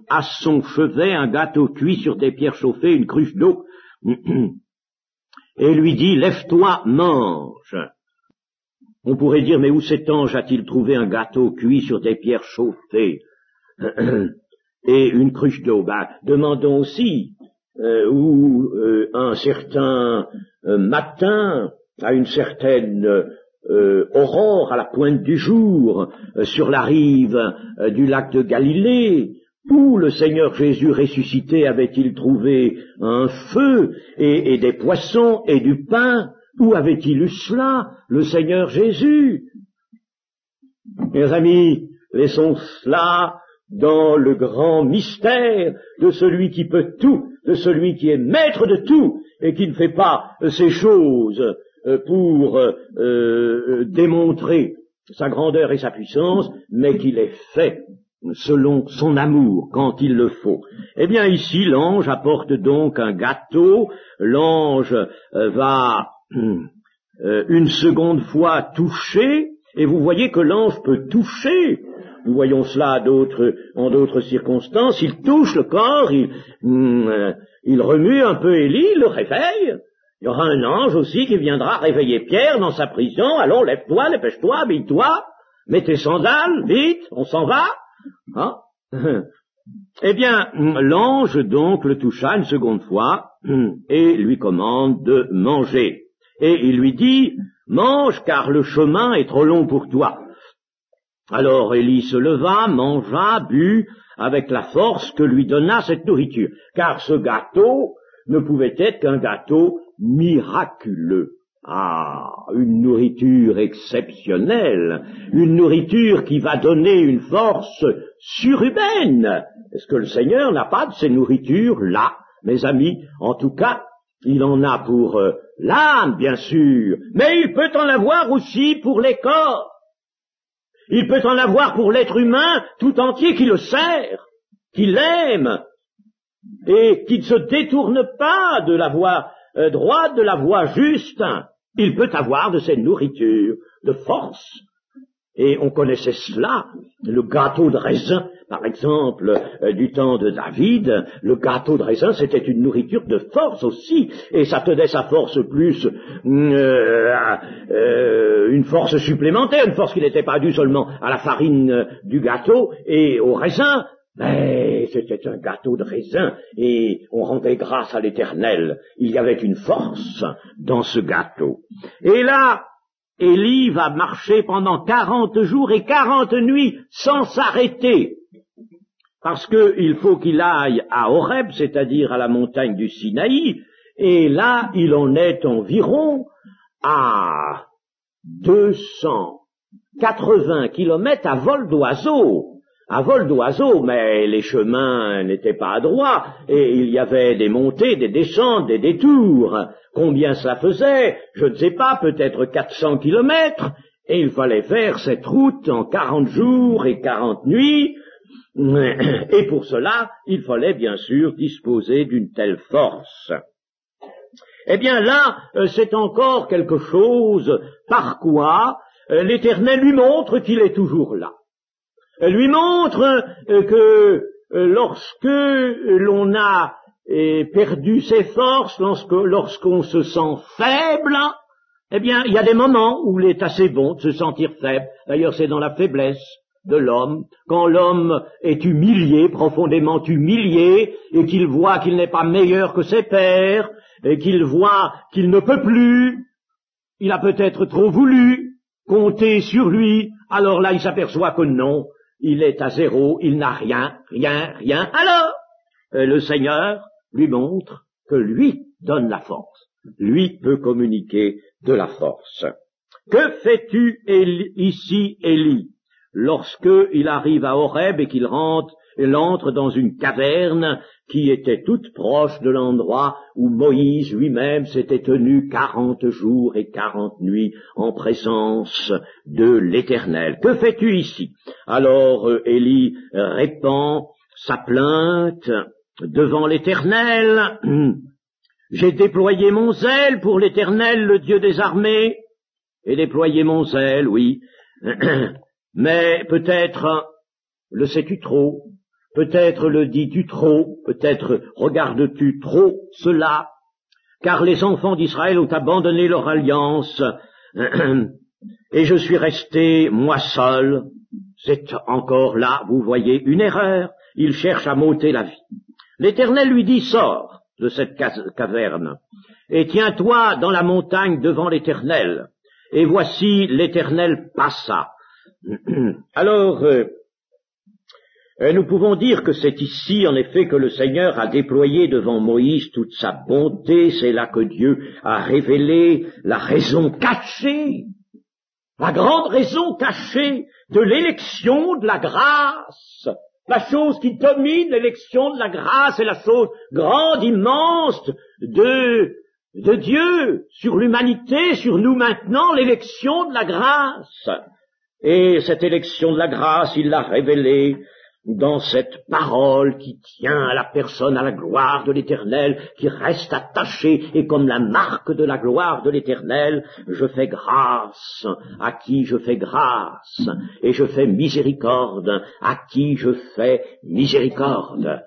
à son chevet un gâteau cuit sur des pierres chauffées, une cruche d'eau, et lui dit, lève-toi, mange. On pourrait dire, mais où cet ange a-t-il trouvé un gâteau cuit sur des pierres chauffées et une cruche d'eau? Demandons aussi où un certain matin, à une certaine aurore, à la pointe du jour, sur la rive du lac de Galilée, où le Seigneur Jésus ressuscité avait-il trouvé un feu et des poissons et du pain? Où avait-il eu cela, le Seigneur Jésus? Mes amis, laissons cela dans le grand mystère de celui qui peut tout, de celui qui est maître de tout, et qui ne fait pas ces choses pour démontrer sa grandeur et sa puissance, mais qui les fait selon son amour, quand il le faut. Eh bien ici, l'ange apporte donc un gâteau, l'ange va une seconde fois toucher, et vous voyez que l'ange peut toucher. Nous voyons cela en d'autres circonstances. Il touche le corps, il remue un peu Élie, il le réveille. Il y aura un ange aussi qui viendra réveiller Pierre dans sa prison. Allons, lève-toi, dépêche-toi, habille-toi, mets tes sandales, vite, on s'en va. Hein? Eh bien, l'ange donc le toucha une seconde fois et lui commande de manger. Et il lui dit, mange car le chemin est trop long pour toi. Alors Élie se leva, mangea, but, avec la force que lui donna cette nourriture. Car ce gâteau ne pouvait être qu'un gâteau miraculeux. Ah, une nourriture exceptionnelle, une nourriture qui va donner une force surhumaine. Est-ce que le Seigneur n'a pas de ces nourritures-là, mes amis? En tout cas, Il en a pour l'âme, bien sûr, mais il peut en avoir aussi pour les corps. Il peut en avoir pour l'être humain tout entier qui le sert, qui l'aime, et qui ne se détourne pas de la voie droite, de la voie juste. Il peut avoir de cette nourriture de force. Et on connaissait cela, le gâteau de raisin, par exemple, du temps de David, le gâteau de raisin, c'était une nourriture de force aussi, et ça tenait sa force plus, une force supplémentaire, une force qui n'était pas due seulement à la farine du gâteau et au raisin, mais c'était un gâteau de raisin, et on rendait grâce à l'Éternel. Il y avait une force dans ce gâteau. Et là, Élie va marcher pendant 40 jours et 40 nuits sans s'arrêter, parce qu'il faut qu'il aille à Horeb, c'est-à-dire à la montagne du Sinaï, et là, il en est environ à 280 kilomètres à vol d'oiseau. À vol d'oiseau, mais les chemins n'étaient pas droits, et il y avait des montées, des descentes, des détours. Combien cela faisait? Je ne sais pas, peut-être 400 kilomètres, et il fallait faire cette route en 40 jours et 40 nuits, et pour cela, il fallait bien sûr disposer d'une telle force. Eh bien là, c'est encore quelque chose par quoi l'Éternel lui montre qu'il est toujours là. Lui montre que lorsque l'on a perdu ses forces, lorsqu'on se sent faible, eh bien, il y a des moments où il est assez bon de se sentir faible. D'ailleurs, c'est dans la faiblesse de l'homme, quand l'homme est humilié, profondément humilié, et qu'il voit qu'il n'est pas meilleur que ses pairs, et qu'il voit qu'il ne peut plus, il a peut-être trop voulu compter sur lui, alors là, il s'aperçoit que non, il est à zéro, il n'a rien. Alors, le Seigneur lui montre que lui donne la force. Lui peut communiquer de la force. Que fais-tu ici, Élie, lorsque il arrive à Horeb et qu'il entre dans une caverne qui était toute proche de l'endroit où Moïse lui-même s'était tenu 40 jours et 40 nuits en présence de l'Éternel. Que fais-tu ici? Alors Élie répand sa plainte devant l'Éternel. J'ai déployé mon zèle pour l'Éternel, le Dieu des armées, et déployé mon zèle, oui, mais peut-être le sais-tu trop, peut-être le dis-tu trop, peut-être regardes-tu trop cela, car les enfants d'Israël ont abandonné leur alliance, et je suis resté, moi seul. C'est encore là, vous voyez, une erreur. Il cherche à m'ôter la vie. L'Éternel lui dit, sors de cette caverne, et tiens-toi dans la montagne devant l'Éternel. Et voici, l'Éternel passa. Alors, nous pouvons dire que c'est ici, en effet, que le Seigneur a déployé devant Moïse toute sa bonté. C'est là que Dieu a révélé la raison cachée, la grande raison cachée de l'élection de la grâce. La chose qui domine l'élection de la grâce est la chose grande, immense de Dieu sur l'humanité, sur nous maintenant, l'élection de la grâce. Et cette élection de la grâce, il l'a révélée dans cette parole qui tient à la personne, à la gloire de l'Éternel, qui reste attachée, et comme la marque de la gloire de l'Éternel, je fais grâce à qui je fais grâce, et je fais miséricorde à qui je fais miséricorde.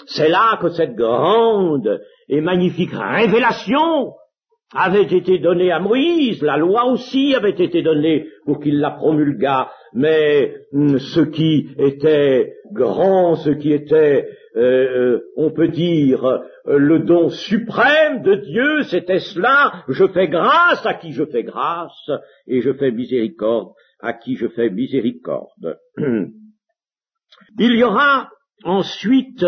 C'est là que cette grande et magnifique révélation avait été donnée à Moïse. La loi aussi avait été donnée pour qu'il la promulgât, mais ce qui était grand, ce qui était, on peut dire, le don suprême de Dieu, c'était cela: je fais grâce à qui je fais grâce, et je fais miséricorde à qui je fais miséricorde. Il y aura ensuite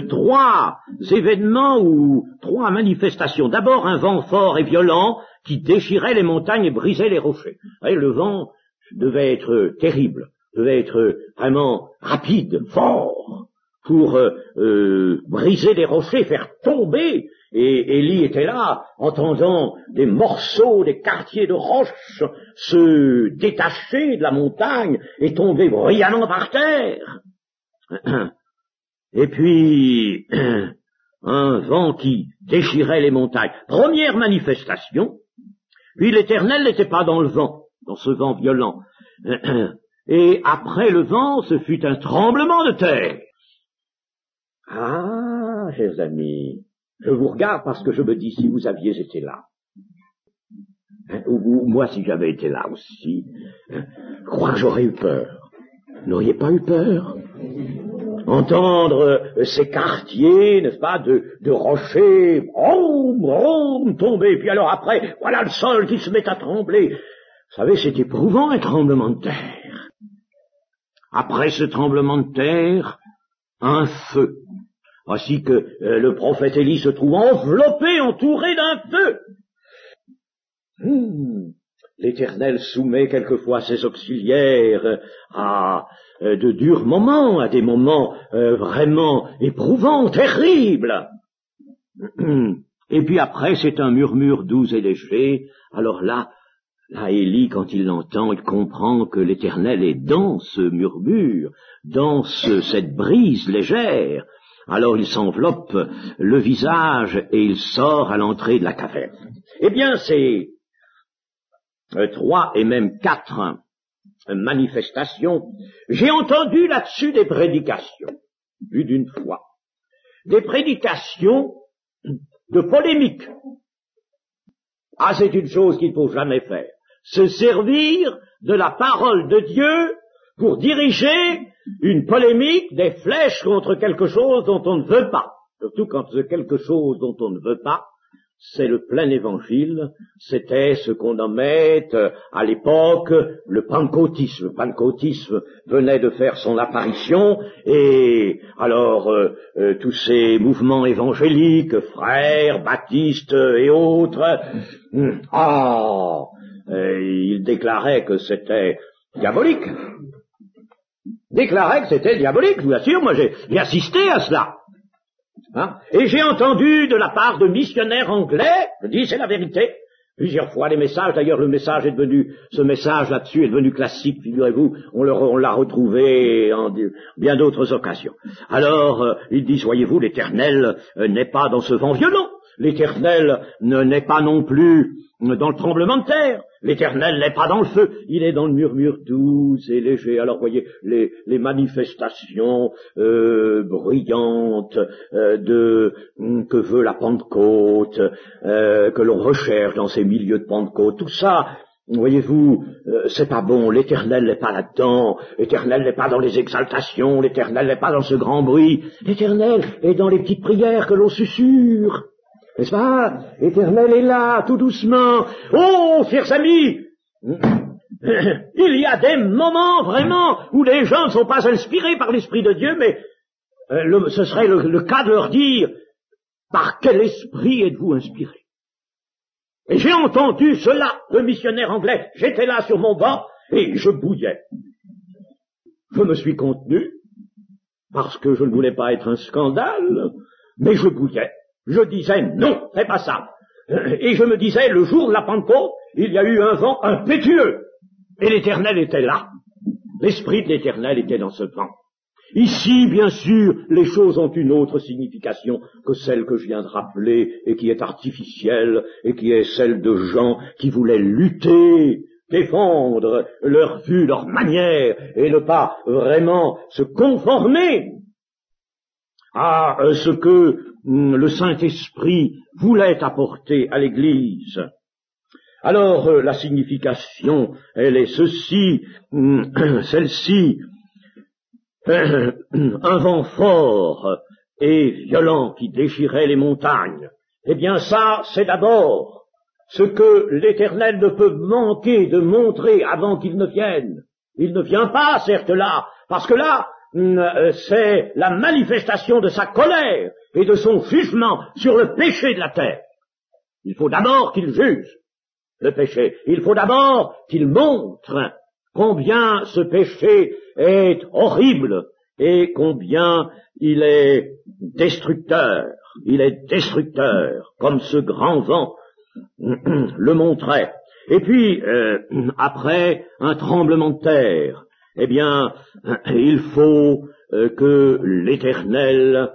trois événements ou trois manifestations. D'abord, un vent fort et violent qui déchirait les montagnes et brisait les rochers. Et le vent devait être terrible, devait être vraiment rapide, fort, pour briser des rochers, faire tomber. Et Élie était là, entendant des morceaux, des quartiers de roches se détacher de la montagne et tomber bruyamment par terre. Et puis, un vent qui déchirait les montagnes. Première manifestation. Puis l'Éternel n'était pas dans le vent, dans ce vent violent. Et après le vent, ce fut un tremblement de terre. Ah, chers amis, je vous regarde parce que je me dis, si vous aviez été là, ou moi si j'avais été là aussi, je crois que j'aurais eu peur. Vous n'auriez pas eu peur? Entendre ces quartiers, n'est-ce pas, de rochers, tomber, puis alors après, voilà le sol qui se met à trembler. Vous savez, c'est éprouvant un tremblement de terre. Après ce tremblement de terre, un feu. Ainsi que le prophète Élie se trouve enveloppé, entouré d'un feu. L'Éternel soumet quelquefois ses auxiliaires à de durs moments, à des moments vraiment éprouvants, terribles. Et puis après, c'est un murmure doux et léger. Alors là, Élie, quand il l'entend, il comprend que l'Éternel est dans ce murmure, dans cette brise légère. Alors il s'enveloppe le visage et il sort à l'entrée de la caverne. Eh bien, c'est 3 et même 4 manifestations. J'ai entendu là-dessus des prédications, plus d'une fois. Des prédications de polémique. Ah, c'est une chose qu'il ne faut jamais faire. Se servir de la parole de Dieu pour diriger une polémique, des flèches contre quelque chose dont on ne veut pas. Surtout quand c'est quelque chose dont on ne veut pas, c'est le plein évangile, c'était ce qu'on nommait à l'époque le pentecôtisme. Le pentecôtisme venait de faire son apparition et alors tous ces mouvements évangéliques, frères, baptistes et autres, ils déclaraient que c'était diabolique. Déclarait que c'était diabolique, je vous assure, moi j'ai assisté à cela. Et j'ai entendu de la part de missionnaires anglais, je dis c'est la vérité, plusieurs fois les messages, d'ailleurs ce message là-dessus est devenu classique, figurez-vous, on l'a retrouvé en bien d'autres occasions. Alors, ils disent, voyez-vous, l'Éternel n'est pas dans ce vent violent, l'Éternel n'est pas non plus dans le tremblement de terre, l'Éternel n'est pas dans le feu, il est dans le murmure doux et léger. Alors voyez, les manifestations bruyantes que veut la Pentecôte, que l'on recherche dans ces milieux de Pentecôte, tout ça, voyez-vous, c'est pas bon, l'Éternel n'est pas là-dedans, l'Éternel n'est pas dans les exaltations, l'Éternel n'est pas dans ce grand bruit, l'Éternel est dans les petites prières que l'on susurre. N'est-ce pas? L'Éternel est là, tout doucement. Oh, chers amis, il y a des moments vraiment où les gens ne sont pas inspirés par l'Esprit de Dieu, mais ce serait le cas de leur dire, par quel esprit êtes-vous inspirés? Et j'ai entendu cela, le missionnaire anglais, j'étais là sur mon banc et je bouillais. Je me suis contenu, parce que je ne voulais pas être un scandale, mais je bouillais. Je disais, non, c'est pas ça. Et je me disais, le jour de la Pentecôte, il y a eu un vent impétueux. Et l'Éternel était là. L'Esprit de l'Éternel était dans ce vent. Ici, bien sûr, les choses ont une autre signification que celle que je viens de rappeler et qui est artificielle et qui est celle de gens qui voulaient lutter, défendre leur vue, leur manière et ne pas vraiment se conformer à ce que le Saint-Esprit voulait apporter à l'Église. Alors, la signification, elle est celle-ci, un vent fort et violent qui déchirait les montagnes. Eh bien ça, c'est d'abord ce que l'Éternel ne peut manquer de montrer avant qu'il ne vienne. Il ne vient pas, certes, là, parce que là, c'est la manifestation de sa colère et de son jugement sur le péché de la terre. Il faut d'abord qu'il juge le péché. Il faut d'abord qu'il montre combien ce péché est horrible et combien il est destructeur, comme ce grand vent le montrait. Et puis, après un tremblement de terre, eh bien, il faut que l'Éternel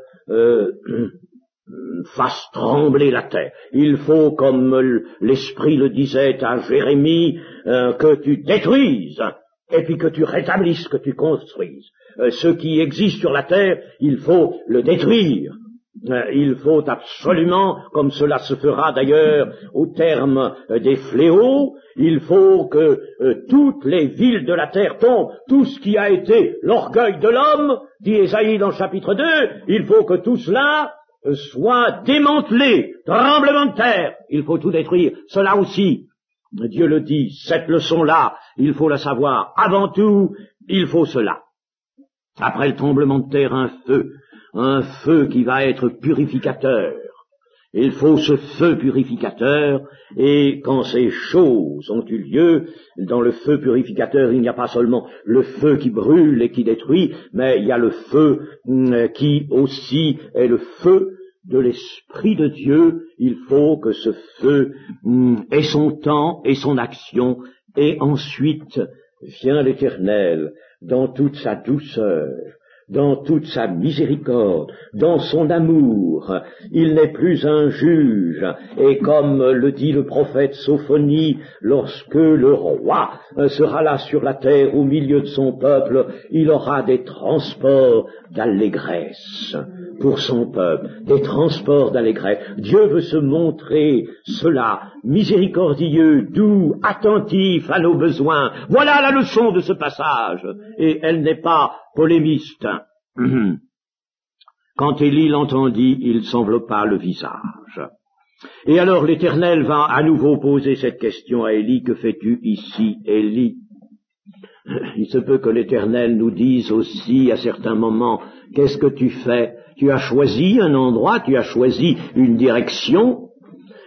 fasse trembler la terre. Il faut, comme l'Esprit le disait à Jérémie, que tu détruises, et puis que tu rétablisses, que tu construises. Ce qui existe sur la terre, il faut le détruire. Il faut absolument, comme cela se fera d'ailleurs au terme des fléaux, il faut que toutes les villes de la terre tombent, tout ce qui a été l'orgueil de l'homme, dit Ésaïe dans le chapitre 2, il faut que tout cela soit démantelé, tremblement de terre, il faut tout détruire. Cela aussi, Dieu le dit, cette leçon-là, il faut la savoir. Avant tout, il faut cela. Après le tremblement de terre, un feu qui va être purificateur. Il faut ce feu purificateur, et quand ces choses ont eu lieu, dans le feu purificateur, il n'y a pas seulement le feu qui brûle et qui détruit, mais il y a le feu qui aussi est le feu de l'Esprit de Dieu. Il faut que ce feu ait son temps et son action, et ensuite vient l'Éternel dans toute sa douceur, dans toute sa miséricorde, dans son amour. Il n'est plus un juge, et comme le dit le prophète Sophonie, lorsque le roi sera là sur la terre au milieu de son peuple, il aura des transports d'allégresse pour son peuple, des transports d'allégresse. Dieu veut se montrer cela, miséricordieux, doux, attentif à nos besoins. Voilà la leçon de ce passage, et elle n'est pas polémiste. Quand Élie l'entendit, il s'enveloppa le visage. Et alors l'Éternel va à nouveau poser cette question à Élie: que fais-tu ici, Élie? Il se peut que l'Éternel nous dise aussi à certains moments: qu'est-ce que tu fais? Tu as choisi un endroit, tu as choisi une direction,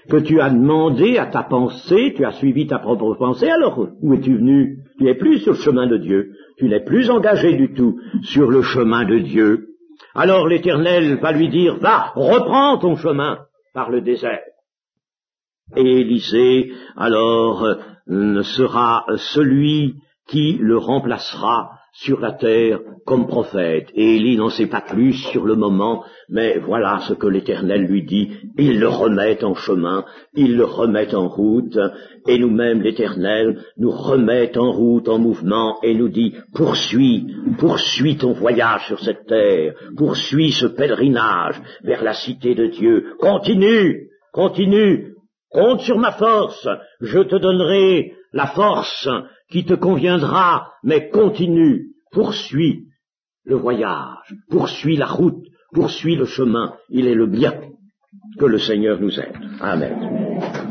que tu as demandé à ta pensée, tu as suivi ta propre pensée, alors où es-tu venu? Tu n'es plus sur le chemin de Dieu, tu n'es plus engagé du tout sur le chemin de Dieu. Alors l'Éternel va lui dire: va, reprends ton chemin par le désert. Et Élisée, alors, sera celui qui le remplacera sur la terre comme prophète. Et Élie n'en sait pas plus sur le moment, mais voilà ce que l'Éternel lui dit: il le remet en chemin, il le remet en route, et nous-mêmes, l'Éternel nous remet en route, en mouvement, et nous dit: poursuis ton voyage sur cette terre, poursuis ce pèlerinage vers la cité de Dieu, continue, compte sur ma force, je te donnerai la force qui te conviendra, mais continue, poursuis le voyage, poursuis la route, poursuis le chemin, il est le bien. Que le Seigneur nous aide. Amen.